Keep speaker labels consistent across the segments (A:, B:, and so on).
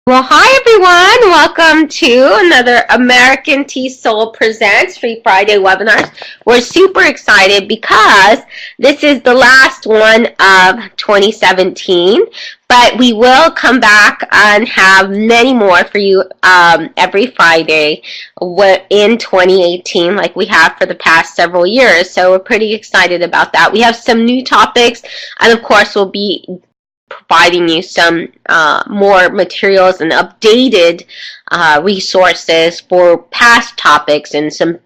A: Well, hi everyone. Welcome to another American TESOL Presents Free Friday webinars. We're super excited because this is the last one of 2017, but we will come back and have many more for you every Friday in 2018 like we have for the past several years. So we're pretty excited about that. We have some new topics, and of course we'll be providing you some more materials and updated resources for past topics and some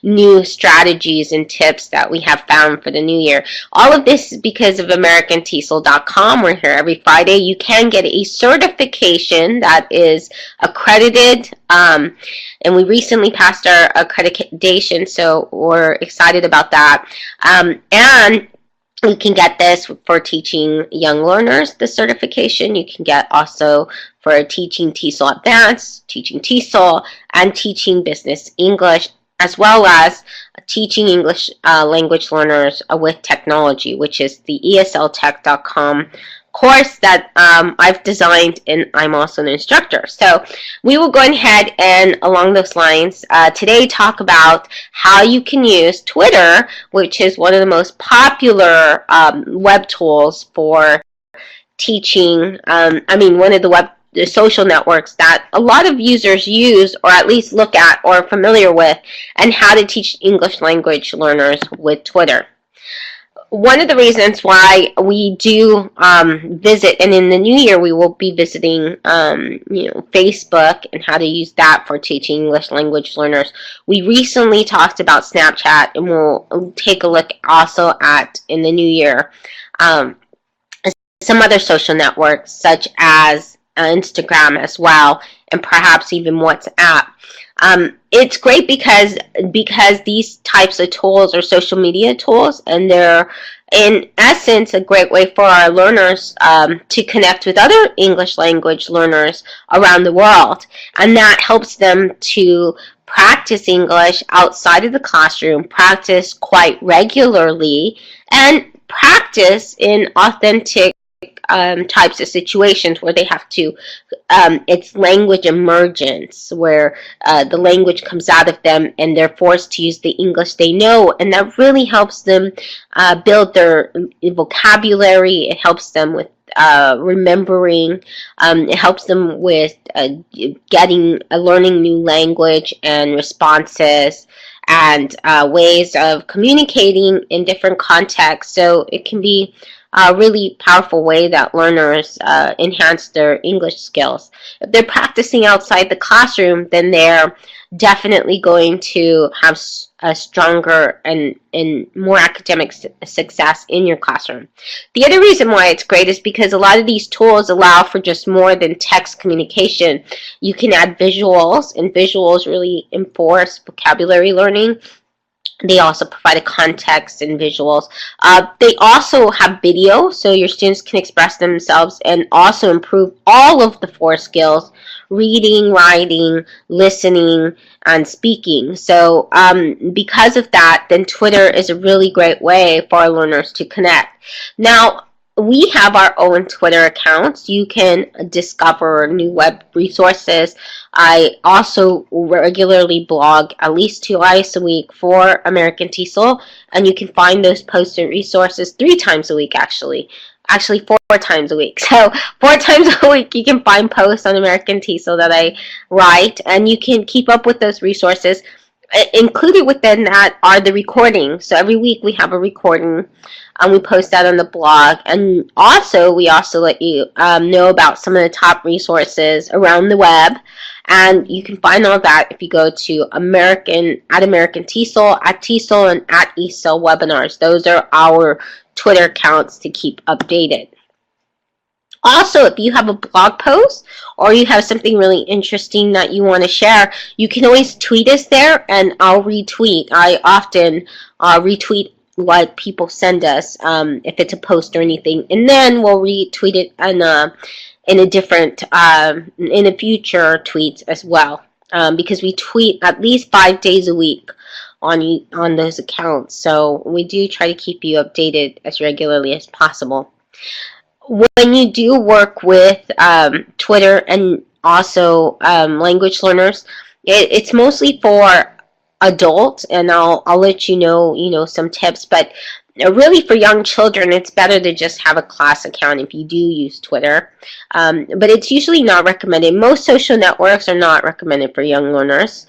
A: new strategies and tips that we have found for the new year. All of this is because of AmericanTESOL.com. We're here every Friday. You can get a certification that is accredited, and we recently passed our accreditation, so we're excited about that. And you can get this for teaching young learners, the certification. You can get also for teaching TESOL Advanced, teaching TESOL, and teaching business English, as well as teaching English language learners with technology, which is the esltech.com course that I've designed, and I'm also an instructor. So we will go ahead and along those lines today talk about how you can use Twitter, which is one of the most popular web tools for teaching. One of the social networks that a lot of users use or at least look at or are familiar with, and how to teach English language learners with Twitter. One of the reasons why we do visit, and in the new year we will be visiting Facebook and how to use that for teaching English language learners. We recently talked about Snapchat, and we'll take a look also at, in the new year, some other social networks such as Instagram as well, and perhaps even WhatsApp. It's great because these types of tools are social media tools, and they're in essence a great way for our learners to connect with other English language learners around the world, and that helps them to practice English outside of the classroom, practice quite regularly, and practice in authentic types of situations where they have to, it's language emergence, where the language comes out of them and they're forced to use the English they know, and that really helps them build their vocabulary. It helps them with remembering. It helps them with learning new language and responses and ways of communicating in different contexts. So it can be a really powerful way that learners enhance their English skills. If they're practicing outside the classroom, then they're definitely going to have a stronger and more academic success in your classroom. The other reason why it's great is because a lot of these tools allow for just more than text communication. You can add visuals, and visuals really enforce vocabulary learning. They also provide a context and visuals. They also have video, so your students can express themselves and also improve all of the 4 skills: reading, writing, listening, and speaking. So because of that, then Twitter is a really great way for our learners to connect. Now, we have our own Twitter accounts. You can discover new web resources. I also regularly blog at least twice a week for American TESOL, and you can find those posts and resources 3 times a week, actually 4 times a week. So 4 times a week you can find posts on American TESOL that I write, and you can keep up with those resources. Included within that are the recordings. So every week we have a recording, and we post that on the blog. And also we also let you know about some of the top resources around the web. And you can find all of that if you go to American TESOL, at TESOL, and at ESOL webinars. Those are our Twitter accounts to keep updated. Also, if you have a blog post or you have something really interesting that you want to share, you can always tweet us there, and I'll retweet. I often retweet what people send us if it's a post or anything, and then we'll retweet it in a different in a future tweets as well, because we tweet at least 5 days a week on those accounts. So we do try to keep you updated as regularly as possible. when you do work with Twitter and also language learners, it's mostly for adults, and I'll let you know some tips. But really, for young children, it's better to just have a class account if you do use Twitter. But it's usually not recommended. Most social networks are not recommended for young learners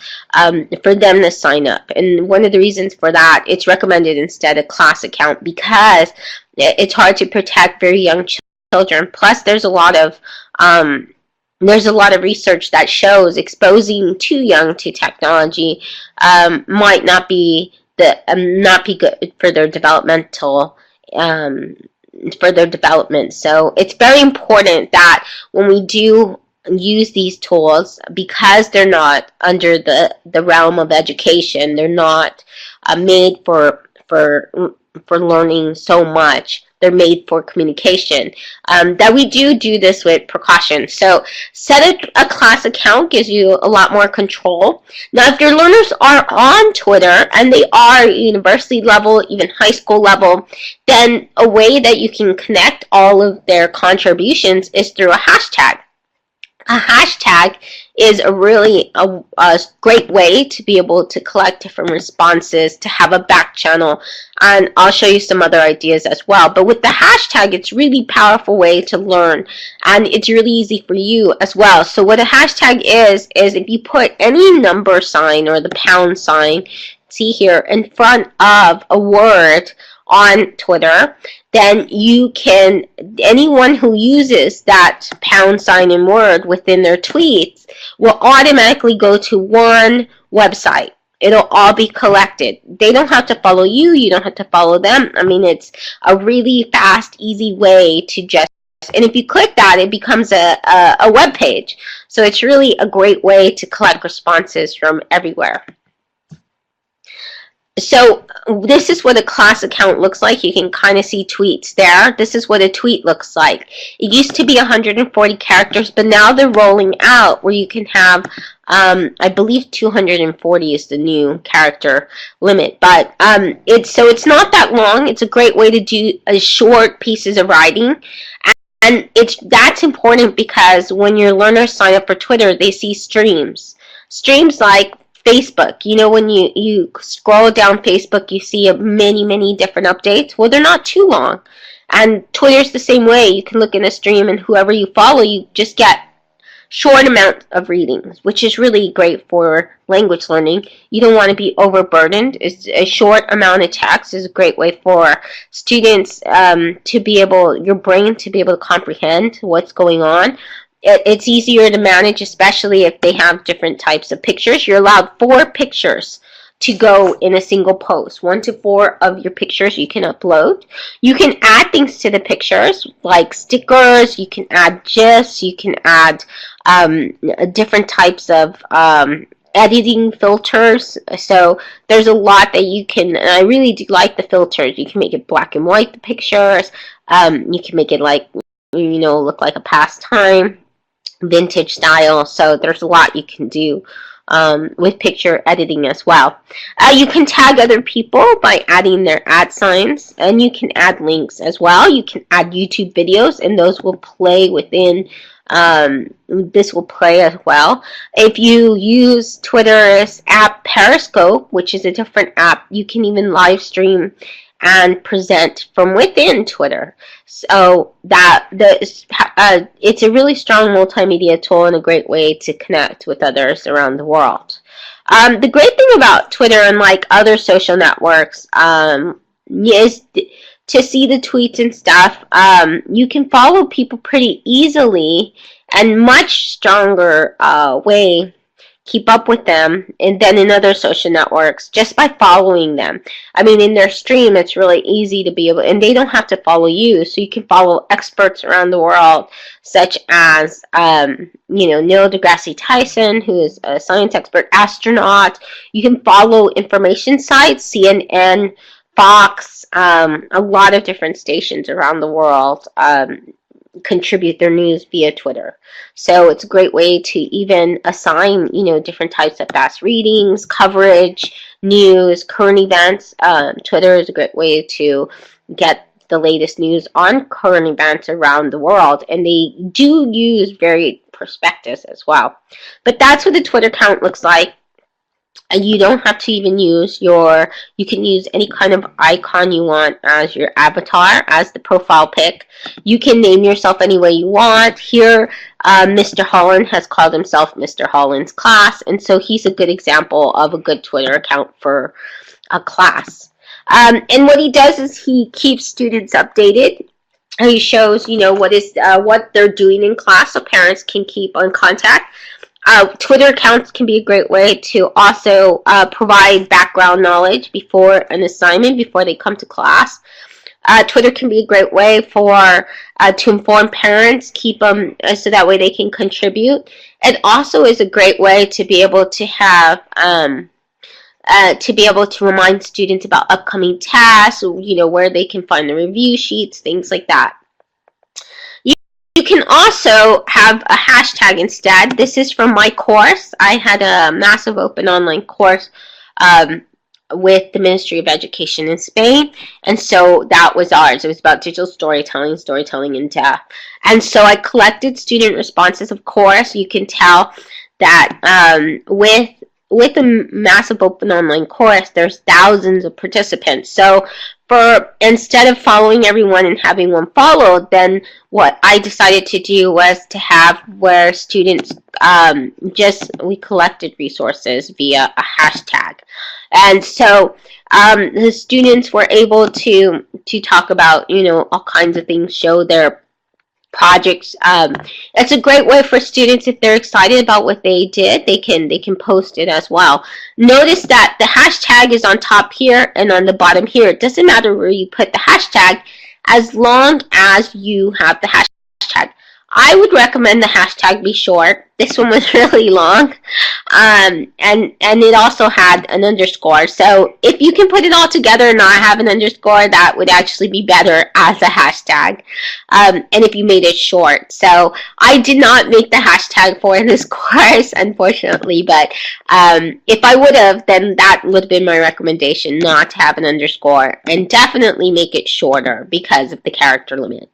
A: for them to sign up. And one of the reasons for that, it's recommended instead a class account because it's hard to protect very young children. Plus, there's a lot of research that shows exposing too young to technology might not be good for their um, development. So it's very important that when we do use these tools, because they're not under the realm of education, they're not made for learning so much. They're made for communication. That we do this with precaution. So set a class account gives you a lot more control. Now, if your learners are on Twitter and they are university level, even high school level, then a way that you can connect all of their contributions is through a hashtag. A hashtag is a great way to be able to collect different responses, to have a back channel, and I'll show you some other ideas as well. But with the hashtag, it's really powerful way to learn, and it's really easy for you as well. So what a hashtag is if you put any number sign or the pound sign, see here, in front of a word on Twitter, then anyone who uses that pound sign and word within their tweets will automatically go to one website. It'll all be collected. They don't have to follow you. You don't have to follow them. I mean, it's a really fast, easy way to just, and if you click that, it becomes a web page. So it's really a great way to collect responses from everywhere. So this is what a class account looks like. You can kind of see tweets there. This is what a tweet looks like. It used to be 140 characters, but now they're rolling out where you can have, I believe 240 is the new character limit. But it's not that long. It's a great way to do short pieces of writing. And that's important because when your learners sign up for Twitter, they see streams. Streams like Facebook. You know, when you scroll down Facebook, you see many different updates. Well, they're not too long. And Twitter's the same way. You can look in a stream, and whoever you follow, you just get short amount of readings, which is really great for language learning. You don't want to be overburdened. It's a short amount of text is a great way for students to be able, your brain to be able to comprehend what's going on. It's easier to manage, especially if they have different types of pictures. You're allowed 4 pictures to go in a single post. 1 to 4 of your pictures you can upload. You can add things to the pictures, like stickers. You can add GIFs. You can add different types of editing filters. So there's a lot that you can, and I really do like the filters. You can make it black and white, the pictures. You can make it like, look like a pastime, vintage style. So there's a lot you can do with picture editing as well. You can tag other people by adding their @ signs, and you can add links as well. You can add YouTube videos, and those will play within this will play as well. If you use Twitter's app Periscope, which is a different app, you can even live stream and present from within Twitter. So it's a really strong multimedia tool and a great way to connect with others around the world. The great thing about Twitter, unlike other social networks, is to see the tweets and stuff. You can follow people pretty easily and much stronger way keep up with them than in other social networks just by following them. I mean, in their stream, it's really easy to be able, and they don't have to follow you, so you can follow experts around the world, such as, Neil deGrasse Tyson, who is a science expert, astronaut. You can follow information sites, CNN, Fox, a lot of different stations around the world contribute their news via Twitter. So it's a great way to even assign, different types of fast readings, coverage, news, current events. Twitter is a great way to get the latest news on current events around the world, and they do use varied perspectives as well. But that's what the Twitter account looks like. And you don't have to even use you can use any kind of icon you want as your avatar, as the profile pic. You can name yourself any way you want. Here, Mr. Holland has called himself Mr. Holland's Class, and so he's a good example of a good Twitter account for a class. And what he does is he keeps students updated. He shows, what they're doing in class, so parents can keep on contact. Twitter accounts can be a great way to also provide background knowledge before an assignment, before they come to class. Twitter can be a great way for to inform parents, keep them so that way they can contribute. It also is a great way to be able to have to remind students about upcoming tasks, where they can find the review sheets, things like that. You can also have a hashtag instead. This is from my course. I had a massive open online course with the Ministry of Education in Spain, and so that was ours. It was about digital storytelling in depth. And so I collected student responses, of course. You can tell that with a massive open online course, there's thousands of participants. So instead of following everyone and having one followed, then what I decided to do was to have where students we collected resources via a hashtag. And so the students were able to talk about, all kinds of things, show their projects. It's a great way for students, if they're excited about what they did, they can post it as well. Notice that the hashtag is on top here and on the bottom here. It doesn't matter where you put the hashtag as long as you have the hashtag. I would recommend the hashtag be short. This one was really long, and it also had an underscore. So if you can put it all together and not have an underscore, that would actually be better as a hashtag. And if you made it short. So I did not make the hashtag for this course, unfortunately, but if I would have, then that would have been my recommendation, not to have an underscore, and definitely make it shorter because of the character limit.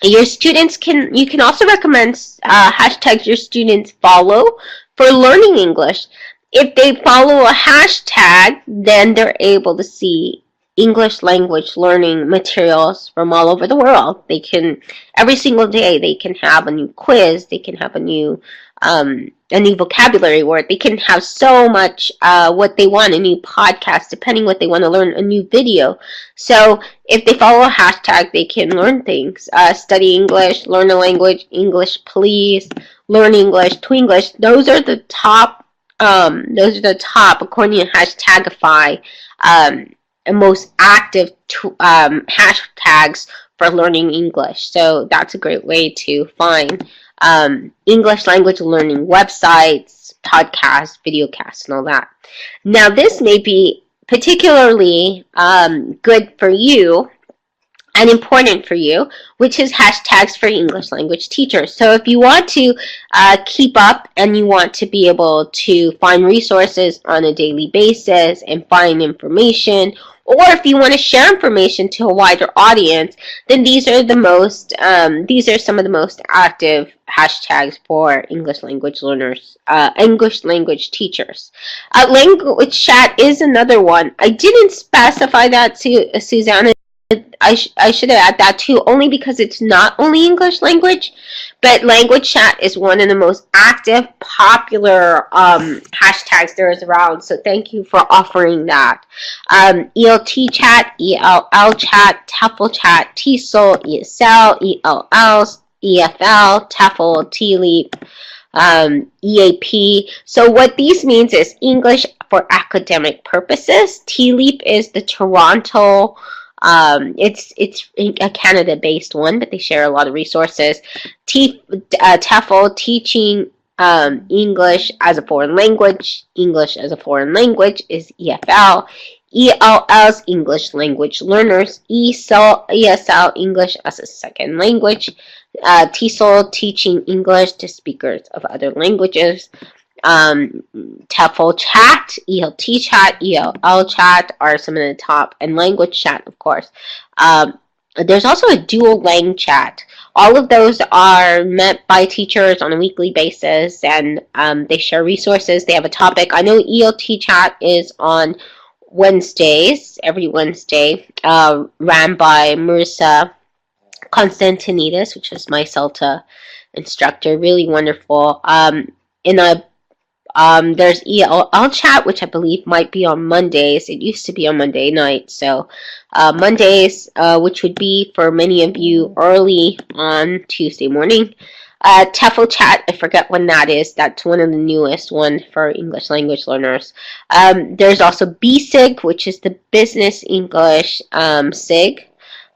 A: You can also recommend hashtags your students follow for learning English. If they follow a hashtag, then they're able to see English language learning materials from all over the world. They can, every single day, they can have a new quiz, they can have a new vocabulary word, they can have so much what they want, a new podcast, depending what they want to learn, a new video. So if they follow a hashtag, they can learn things, study English, learn a language, English please, learn English, Twinglish. Those are the top, according to Hashtagify, most active hashtags for learning English. So that's a great way to find English language learning websites, podcasts, videocasts, and all that. Now, this may be particularly good for you and important for you, which is hashtags for English language teachers. So if you want to keep up and you want to be able to find resources on a daily basis and find information, or if you want to share information to a wider audience, then these are some of the most active hashtags for English language learners, English language teachers. Language chat is another one. I didn't specify that to Susanna. I should have added that too, only because it's not only English language, but language chat is one of the most active, popular hashtags there is around. So thank you for offering that. ELT chat, ELL chat, TEFL chat, TESOL, ESL, ELLs, EFL, TEFL, TLEAP, EAP. So what these means is English for academic purposes. TLEAP is the Toronto. It's a Canada-based one, but they share a lot of resources. TEFL, teaching English as a foreign language. English as a foreign language is EFL. ELLs, English language learners. ESL, English as a second language. TESOL, teaching English to speakers of other languages. TEFL chat, ELT chat, ELL chat are some of the top, and language chat, of course. There's also a dual lang chat. All of those are met by teachers on a weekly basis, and they share resources. They have a topic. I know ELT chat is on Wednesdays, every Wednesday, ran by Marissa Constantinides, which is my CELTA instructor. Really wonderful. In a There's ELL chat, which I believe might be on Mondays. It used to be on Monday night. So Mondays, which would be for many of you early on Tuesday morning. TEFL chat, I forget when that is. That's one of the newest one for English language learners. There's also BSIG, which is the Business English SIG.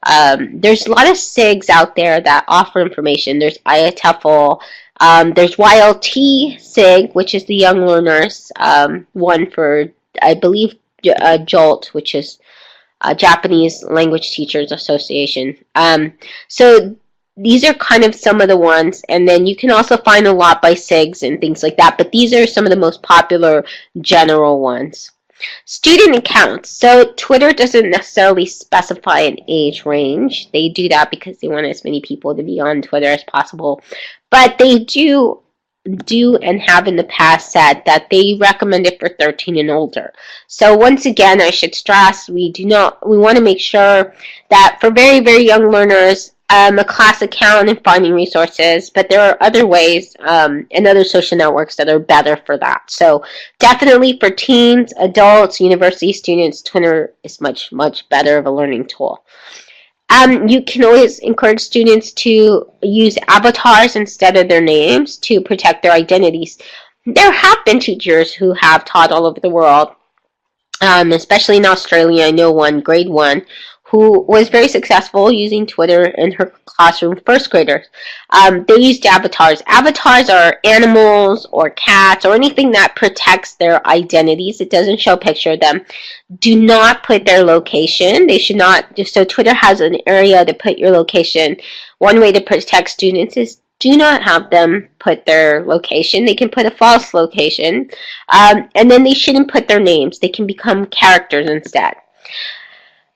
A: There's a lot of SIGs out there that offer information. There's IATEFL. There's YLT SIG, which is the Young Learners one for, I believe, JOLT, which is Japanese Language Teachers Association. So these are kind of some of the ones, and then you can also find a lot by SIGs and things like that, but these are some of the most popular general ones. Student accounts. So Twitter doesn't necessarily specify an age range. They do that because they want as many people to be on Twitter as possible. But they do and have in the past said that they recommend it for 13 and older. So once again, I should stress, we want to make sure that for very, very young learners, a class account and finding resources, but there are other ways and other social networks that are better for that. So definitely for teens, adults, university students, Twitter is much, much better of a learning tool. You can always encourage students to use avatars instead of their names to protect their identities. There have been teachers who have taught all over the world, especially in Australia. I know one, grade 1, who was very successful using Twitter in her classroom, first graders. They used avatars. Avatars are animals or cats or anything that protects their identities. It doesn't show a picture of them. Do not put their location. They should not. So Twitter has an area to put your location. One way to protect students is do not have them put their location. They can put a false location. And then they shouldn't put their names. They can become characters instead.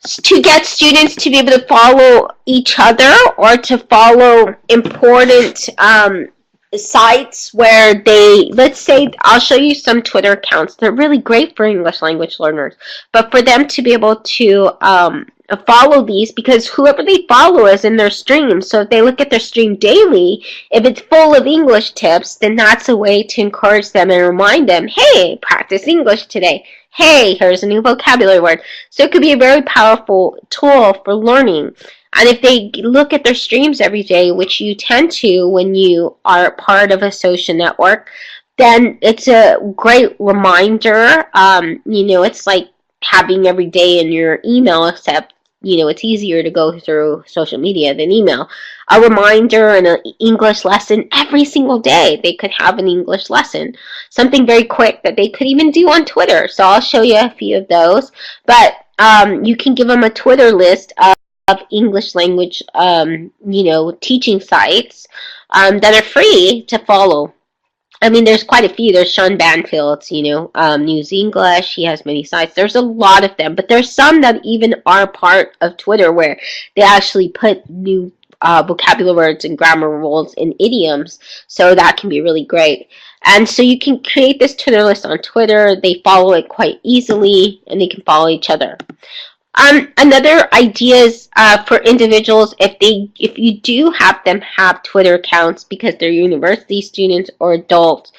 A: To get students to be able to follow each other or to follow important sites where they, let's say, I'll show you some Twitter accounts. They're really great for English language learners, but for them to be able to follow these, because whoever they follow is in their stream. So if they look at their stream daily, if it's full of English tips, then that's a way to encourage them and remind them, hey, practice English today. Hey, here's a new vocabulary word. So it could be a very powerful tool for learning. And if they look at their streams every day, which you tend to when you are part of a social network, then it's a great reminder. It's like having every day in your email, except it's easier to go through social media than email. A reminder and an English lesson every single day. They could have an English lesson. Something very quick that they could even do on Twitter. So I'll show you a few of those. But you can give them a Twitter list of English language, teaching sites that are free to follow. I mean, there's quite a few. There's Sean Banfield's, News English. He has many sites. There's a lot of them, but there's some that even are part of Twitter where they actually put new vocabulary words and grammar rules and idioms. So that can be really great. And so you can create this Twitter list on Twitter. They follow it quite easily, and they can follow each other. Another idea is for individuals, if you do have them have Twitter accounts because they're university students or adults,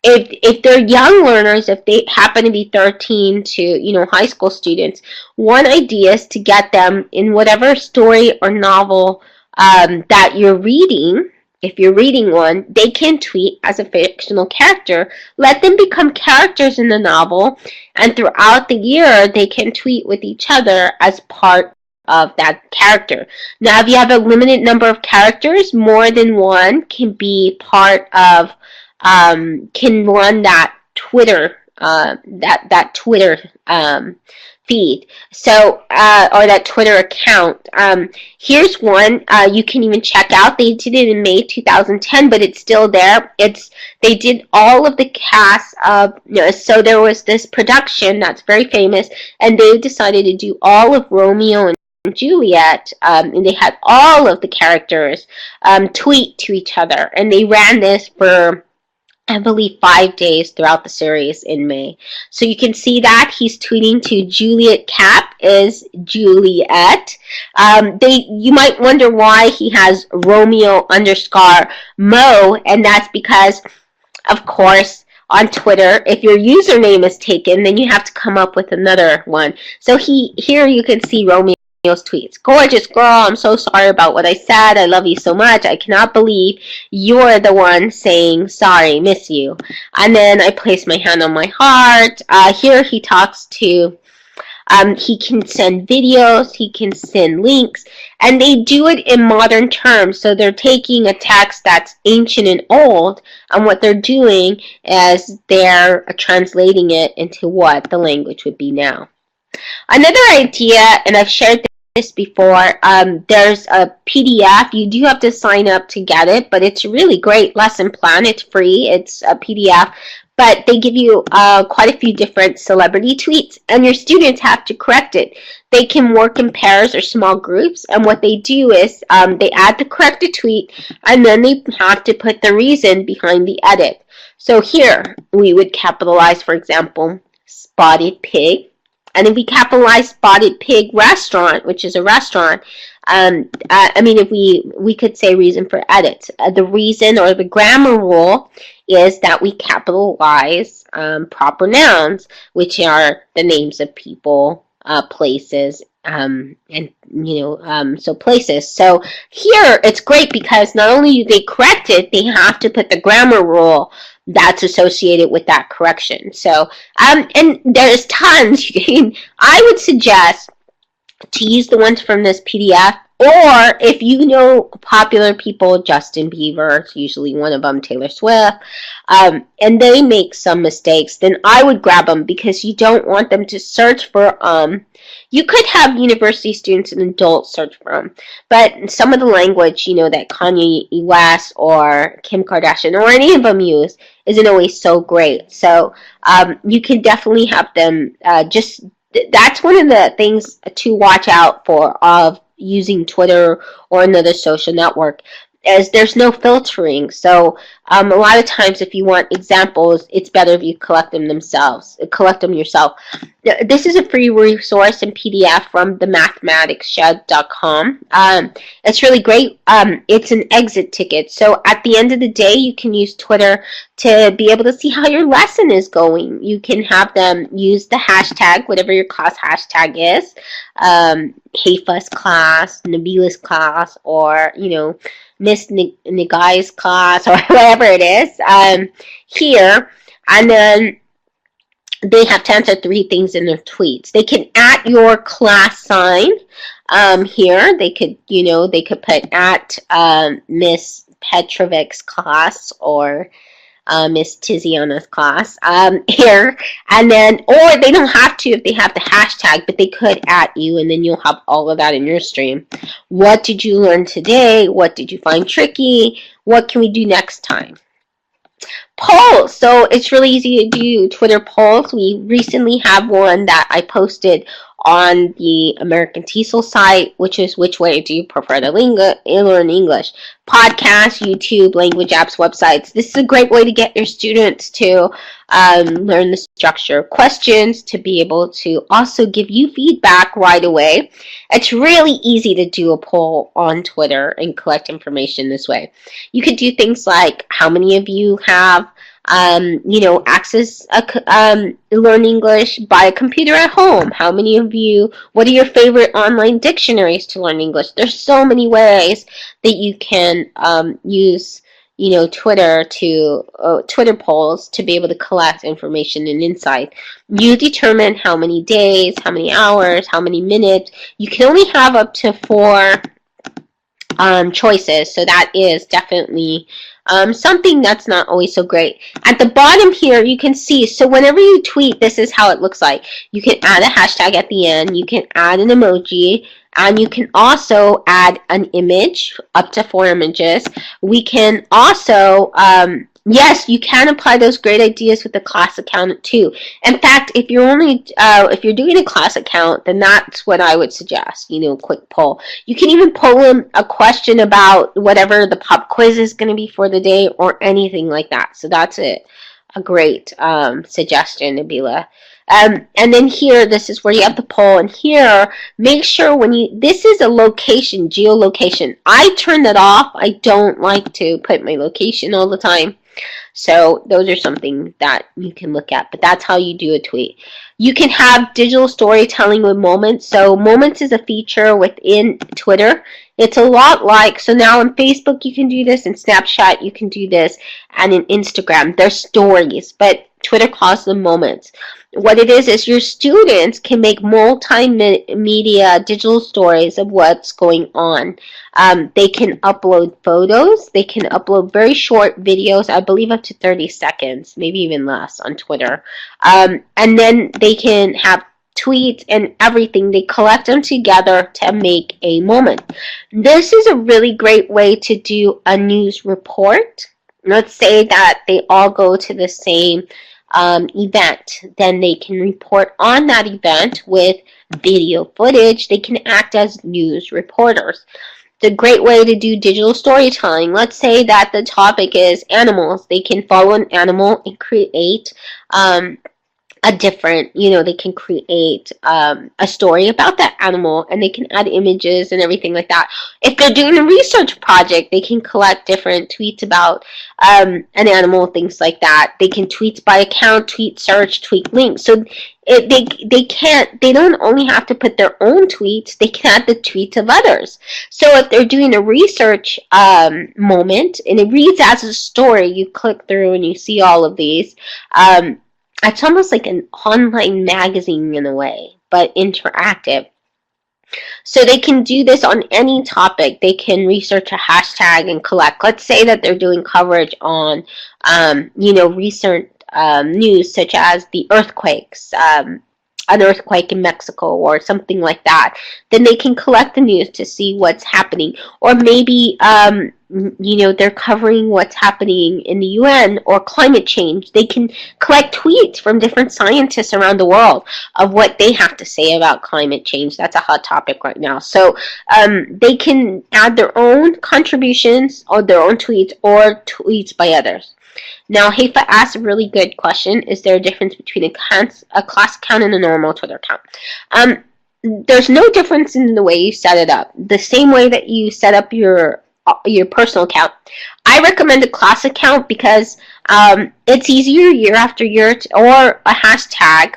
A: if they're young learners, if they happen to be 13 to high school students, one idea is to get them in whatever story or novel that you're reading. If you're reading one, they can tweet as a fictional character. Let them become characters in the novel, and throughout the year, they can tweet with each other as part of that character. Now, if you have a limited number of characters, more than one can be part of, can run that Twitter that Twitter feed. So, or that Twitter account. Here's one you can even check out. They did it in May 2010, but it's still there. They did all of the cast of, so there was this production that's very famous, and they decided to do all of Romeo and Juliet, and they had all of the characters tweet to each other, and they ran this for, I believe, 5 days throughout the series in May. So you can see that he's tweeting to Juliet Cap is Juliet. You might wonder why he has Romeo _ Mo, and that's because, of course, on Twitter, if your username is taken, then you have to come up with another one. So here you can see Romeo's tweets. Gorgeous girl, I'm so sorry about what I said. I love you so much. I cannot believe you're the one saying sorry, miss you. And then I place my hand on my heart. Here he talks to, he can send videos, he can send links, and they do it in modern terms. So they're taking a text that's ancient and old, and what they're doing is they're translating it into what the language would be now. Another idea, and I've shared this before, there's a PDF. You do have to sign up to get it, but it's a really great lesson plan. It's free. It's a PDF, but they give you quite a few different celebrity tweets, and your students have to correct it. They can work in pairs or small groups, and what they do is they add the corrected tweet, and then they have to put the reason behind the edit. So here, we would capitalize, for example, spotted pig. And if we capitalize Spotted Pig Restaurant, which is a restaurant, if we could say reason for edit. The reason or the grammar rule is that we capitalize proper nouns, which are the names of people, places, so places. So here it's great because not only do they correct it, they have to put the grammar rule that's associated with that correction. So, and there's tons. I would suggest to use the ones from this PDF, or if you know popular people, Justin Bieber is usually one of them, Taylor Swift, and they make some mistakes, then I would grab them because you don't want them to search for, you could have university students and adults search for them, but some of the language, that Kanye West or Kim Kardashian or any of them use isn't always so great. So you can definitely have them that's one of the things to watch out for of using Twitter or another social network, as there's no filtering. So a lot of times if you want examples, it's better if you collect them yourself. This is a free resource in PDF from themathematicsshed.com. It's really great. It's an exit ticket. So at the end of the day, you can use Twitter to be able to see how your lesson is going. You can have them use the hashtag, whatever your class hashtag is, Haifa's class, Nabila's class, or, Miss Nigai's class, or whatever it is, here, and then they have to answer 3 things in their tweets. They can @ your class sign. Here, they could put @ Miss Petrovic's class, or Miss Tiziana's class here, and then, or they don't have to if they have the hashtag, but they could @ you, and then you'll have all of that in your stream. What did you learn today? What did you find tricky? What can we do next time? Polls. So it's really easy to do Twitter polls. We recently have one that I posted on the American TESOL site, which is which way do you prefer to learn English? Podcasts, YouTube, language apps, websites. This is a great way to get your students to learn the structure. Questions to be able to also give you feedback right away. It's really easy to do a poll on Twitter and collect information this way. You could do things like how many of you have access learn English by a computer at home. How many of you, what are your favorite online dictionaries to learn English? There's so many ways that you can use Twitter polls to be able to collect information and insight. You determine how many days, how many hours, how many minutes. You can only have up to 4 choices. So that is definitely something that's not always so great. At the bottom here, you can see, so whenever you tweet, this is how it looks like. You can add a hashtag at the end, you can add an emoji, and you can also add an image, up to 4 images. We can also, yes, you can apply those great ideas with the class account too. In fact, if you're doing a class account, then that's what I would suggest. Quick poll. You can even poll them a question about whatever the pop quiz is going to be for the day or anything like that. So that's a great suggestion, Nabila. And then here, this is where you have the poll. And here, make sure this is a location, geolocation. I turn that off. I don't like to put my location all the time. So those are something that you can look at, but that's how you do a tweet. You can have digital storytelling with moments. So moments is a feature within Twitter. It's a lot like, so now on Facebook you can do this, in Snapchat you can do this, and in Instagram they're stories, but Twitter calls them moments. What it is your students can make multimedia digital stories of what's going on. They can upload photos. They can upload very short videos, I believe up to 30 seconds, maybe even less on Twitter. And then they can have tweets and everything. They collect them together to make a moment. This is a really great way to do a news report. Let's say that they all go to the same event. Then they can report on that event with video footage. They can act as news reporters. It's a great way to do digital storytelling. Let's say that the topic is animals. They can follow an animal and create a different, they can create a story about that animal, and they can add images and everything like that. If they're doing a research project, they can collect different tweets about an animal, things like that. They can tweet by account, tweet search, tweet links. So they don't only have to put their own tweets, they can add the tweets of others. So if they're doing a research moment and it reads as a story, you click through and you see all of these. It's almost like an online magazine in a way, but interactive. So they can do this on any topic. They can research a hashtag and collect. Let's say that they're doing coverage on, recent news such as the earthquakes, an earthquake in Mexico or something like that. Then they can collect the news to see what's happening. Or maybe, they're covering what's happening in the UN or climate change. They can collect tweets from different scientists around the world of what they have to say about climate change. That's a hot topic right now. So they can add their own contributions or their own tweets or tweets by others. Now, Haifa asked a really good question. Is there a difference between a class account and a normal Twitter account? There's no difference in the way you set it up. The same way that you set up your personal account. I recommend a class account because it's easier year after year, or a hashtag.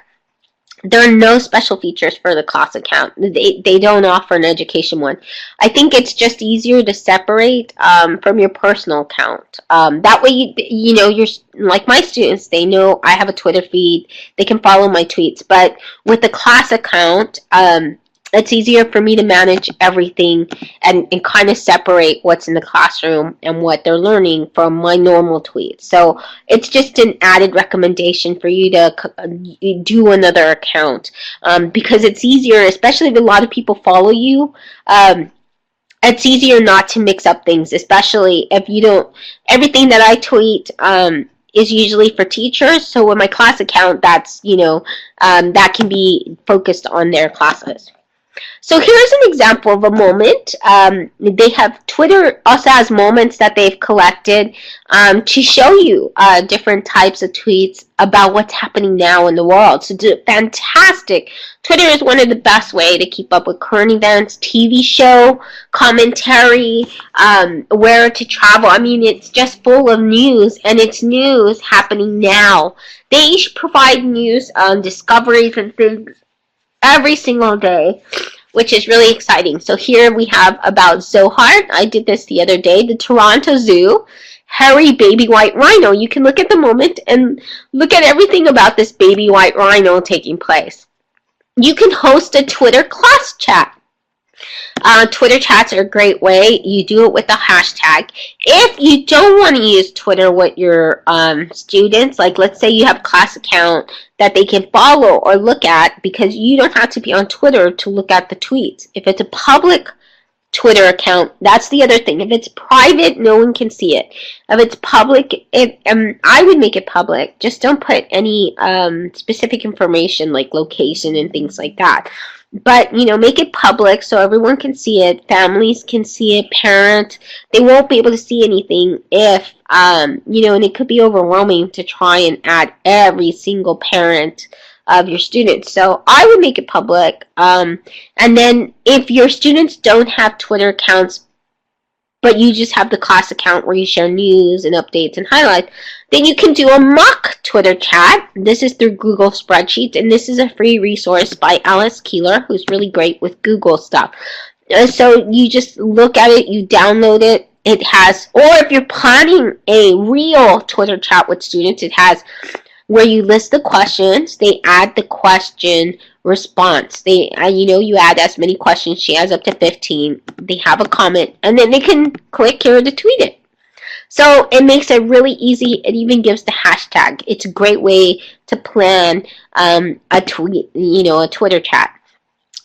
A: There are no special features for the class account. They don't offer an education one. I think it's just easier to separate from your personal account. That way, you're like my students. They know I have a Twitter feed. They can follow my tweets. But with the class account, it's easier for me to manage everything and kind of separate what's in the classroom and what they're learning from my normal tweets. So it's just an added recommendation for you to do another account because it's easier, especially if a lot of people follow you. It's easier not to mix up things, especially if you don't. Everything that I tweet is usually for teachers. So with my class account, that's that can be focused on their classes. So here's an example of a moment. They have Twitter also has moments that they've collected to show you different types of tweets about what's happening now in the world. So fantastic. Twitter is one of the best way to keep up with current events, TV show, commentary, where to travel. I mean, it's just full of news, and it's news happening now. They provide news on discoveries and things every single day, which is really exciting. So here we have about Zohar. I did this the other day. The Toronto Zoo, hairy baby white rhino. You can look at the moment and look at everything about this baby white rhino taking place. You can host a Twitter class chat. Twitter chats are a great way. You do it with a hashtag. If you don't want to use Twitter with your students, like let's say you have a class account that they can follow or look at, because you don't have to be on Twitter to look at the tweets. If it's a public Twitter account, that's the other thing. If it's private, no one can see it. If it's public, I would make it public. Just don't put any specific information like location and things like that. But, make it public so everyone can see it. Families can see it. Parents, they won't be able to see anything if, and it could be overwhelming to try and add every single parent of your students. So I would make it public. And then if your students don't have Twitter accounts, but you just have the class account where you share news and updates and highlights, then you can do a mock Twitter chat. This is through Google Spreadsheets, and this is a free resource by Alice Keeler, who's really great with Google stuff. So you just look at it, you download it. It has, or if you're planning a real Twitter chat with students, it has where you list the questions, they add the question response. You add as many questions. She has up to 15. They have a comment, and then they can click here to tweet it. So it makes it really easy. It even gives the hashtag. It's a great way to plan a tweet, a Twitter chat.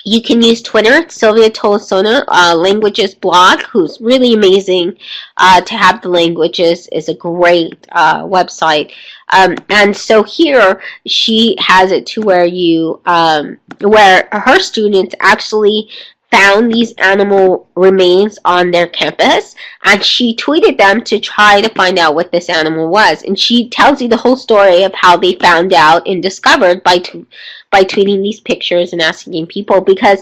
A: You can use Twitter. Sylvia Tolosona, Languages blog, who's really amazing to have the languages, is a great website. And so here she has it to where where her students actually found these animal remains on their campus, and she tweeted them to try to find out what this animal was. And she tells you the whole story of how they found out and discovered by tweeting these pictures and asking people, because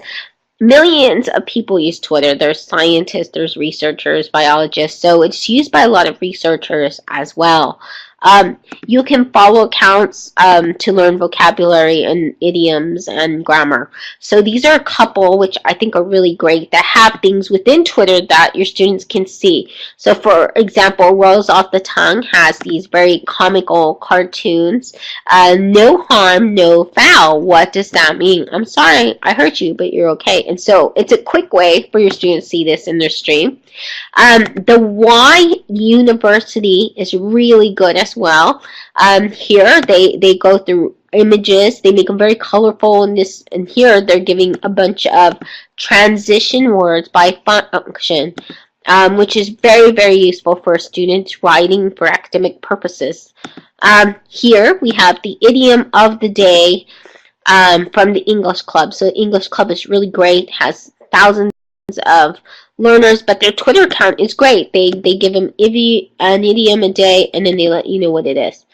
A: millions of people use Twitter. There's scientists, there's researchers, biologists, so it's used by a lot of researchers as well. You can follow accounts to learn vocabulary and idioms and grammar. So these are a couple which I think are really great that have things within Twitter that your students can see. So for example, Rolls Off the Tongue has these very comical cartoons. No harm, no foul. What does that mean? I'm sorry, I hurt you, but you're okay. And so it's a quick way for your students to see this in their stream. The Y University is really good as well. Here they go through images, they make them very colorful, and here they're giving a bunch of transition words by function, which is very, very useful for students writing for academic purposes. Here we have the idiom of the day from the English Club. So English Club is really great, has thousands of learners, but their Twitter account is great. They give them an idiom a day, and then they let you know what it is.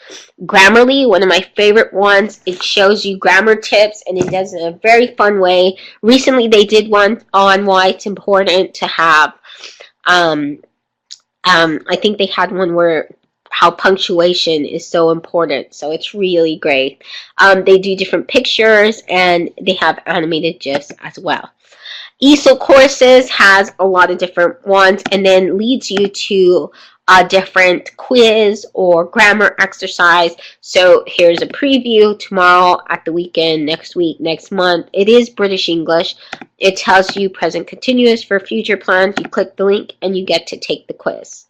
A: Grammarly, one of my favorite ones. It shows you grammar tips, and it does it in a very fun way. Recently, they did one on why it's important to have. I think they had one where how punctuation is so important. So it's really great. They do different pictures, and they have animated GIFs as well. TESOL Courses has a lot of different ones, and then leads you to a different quiz or grammar exercise. So here's a preview tomorrow, at the weekend, next week, next month. It is British English. It tells you present continuous for future plans. You click the link and you get to take the quiz.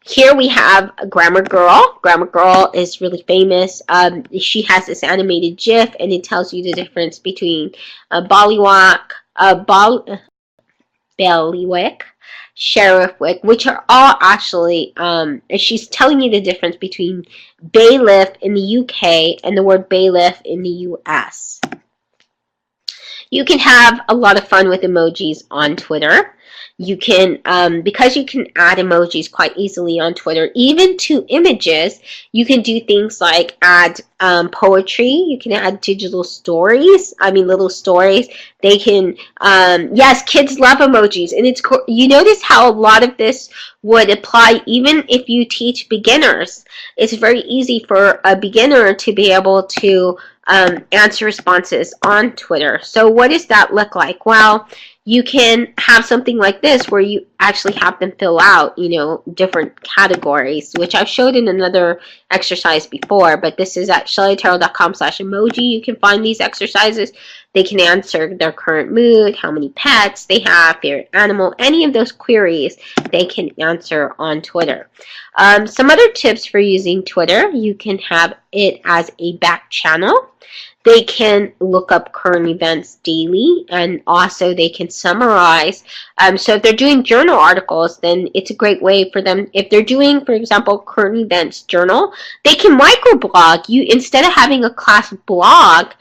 A: Here we have Grammar Girl. Grammar Girl is really famous. She has this animated GIF, and it tells you the difference between bailiwick, sheriffwick, which are all actually, she's telling you the difference between bailiff in the UK and the word bailiff in the US. You can have a lot of fun with emojis on Twitter. You can, because you can add emojis quite easily on Twitter, even to images, you can do things like add poetry. You can add digital stories. Little stories. They can, yes, kids love emojis. And you notice how a lot of this would apply even if you teach beginners. It's very easy for a beginner to be able to answer responses on Twitter. So what does that look like? Well, You can have something like this where you actually have them fill out, different categories, which I've showed in another exercise before, but this is at shellytarot.com/emoji. You can find these exercises. They can answer their current mood, how many pets they have, favorite animal, any of those queries they can answer on Twitter. Some other tips for using Twitter: you can have it as a back channel. They can look up current events daily, and also they can summarize. So if they're doing journal articles, then it's a great way for them. If they're doing, for example, current events journal, they can microblog. Instead of having a class blog,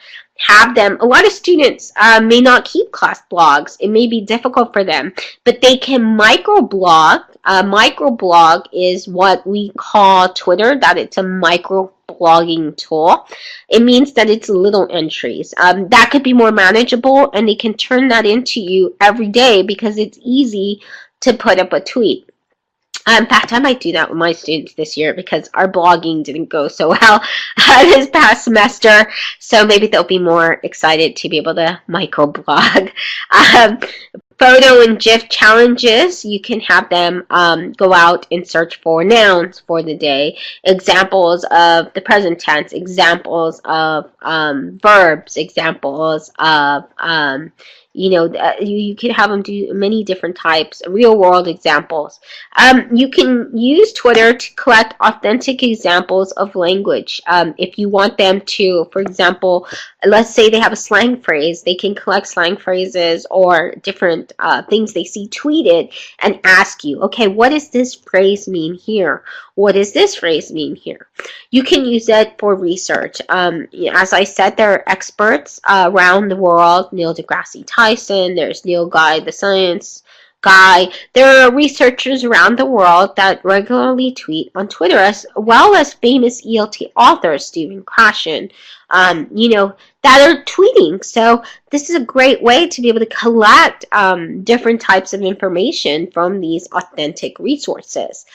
A: have them. A lot of students may not keep class blogs. It may be difficult for them, but they can microblog. Microblog is what we call Twitter, that it's a microblogging tool. It means that it's little entries. That could be more manageable, and they can turn that into you every day because it's easy to put up a tweet. In fact, I might do that with my students this year because our blogging didn't go so well this past semester. So maybe they'll be more excited to be able to microblog. Photo and GIF challenges, you can have them go out and search for nouns for the day, examples of the present tense, examples of verbs, examples of you can have them do many different types, real world examples. You can use Twitter to collect authentic examples of language. If you want them to, for example, let's say they have a slang phrase, they can collect slang phrases or different things they see tweeted and ask you, okay, what does this phrase mean here? What does this phrase mean here? You can use it for research. As I said, there are experts around the world. Neil deGrasse Tyson, there's Neil Guy, the science guy. There are researchers around the world that regularly tweet on Twitter, as well as famous ELT authors, Stephen Krashen, that are tweeting. So this is a great way to be able to collect different types of information from these authentic resources,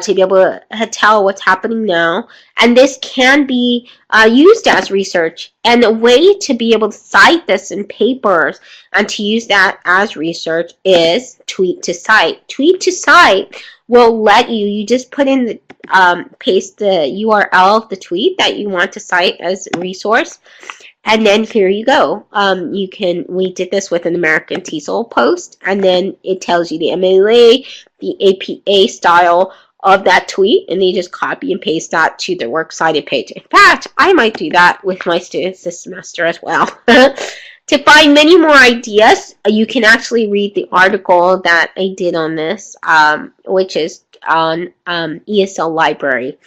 A: to be able to tell what's happening now. And this can be used as research, and a way to be able to cite this in papers and to use that as research is tweet to cite. Tweet to cite will let you just put in the paste the URL of the tweet that you want to cite as a resource, and then here you go. We did this with an American TESOL post, and then it tells you the MLA, the APA style of that tweet, and they just copy and paste that to their works cited page. In fact, I might do that with my students this semester as well. To find many more ideas, you can actually read the article that I did on this, which is on ESL Library.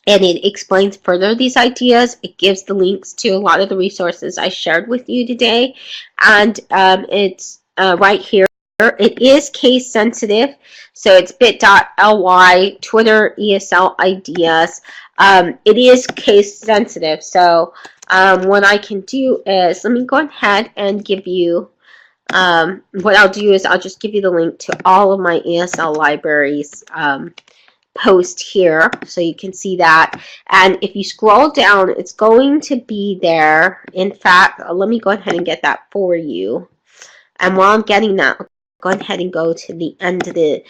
A: And it explains further these ideas. It gives the links to a lot of the resources I shared with you today. And it's right here. It is case sensitive. So it's bit.ly, Twitter, ESL ideas. It is case sensitive. So what I can do is, let me go ahead and give you, what I'll do is I'll just give you the link to all of my ESL libraries post here, so you can see that. And if you scroll down, it's going to be there. In fact, let me go ahead and get that for you. And while I'm getting that, go ahead and go to the end of the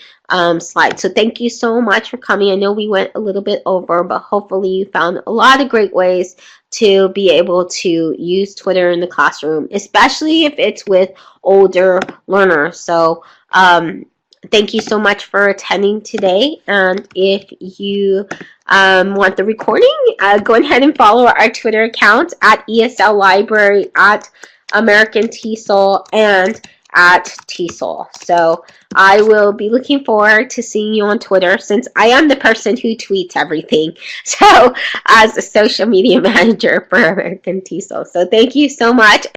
A: slide. So thank you so much for coming. I know we went a little bit over, but hopefully you found a lot of great ways to be able to use Twitter in the classroom, especially if it's with older learners. So thank you so much for attending today. And if you want the recording, go ahead and follow our Twitter accounts at ESL Library, at American TESOL, and at TESOL. So I will be looking forward to seeing you on Twitter, since I am the person who tweets everything. So as a social media manager for American TESOL. So thank you so much.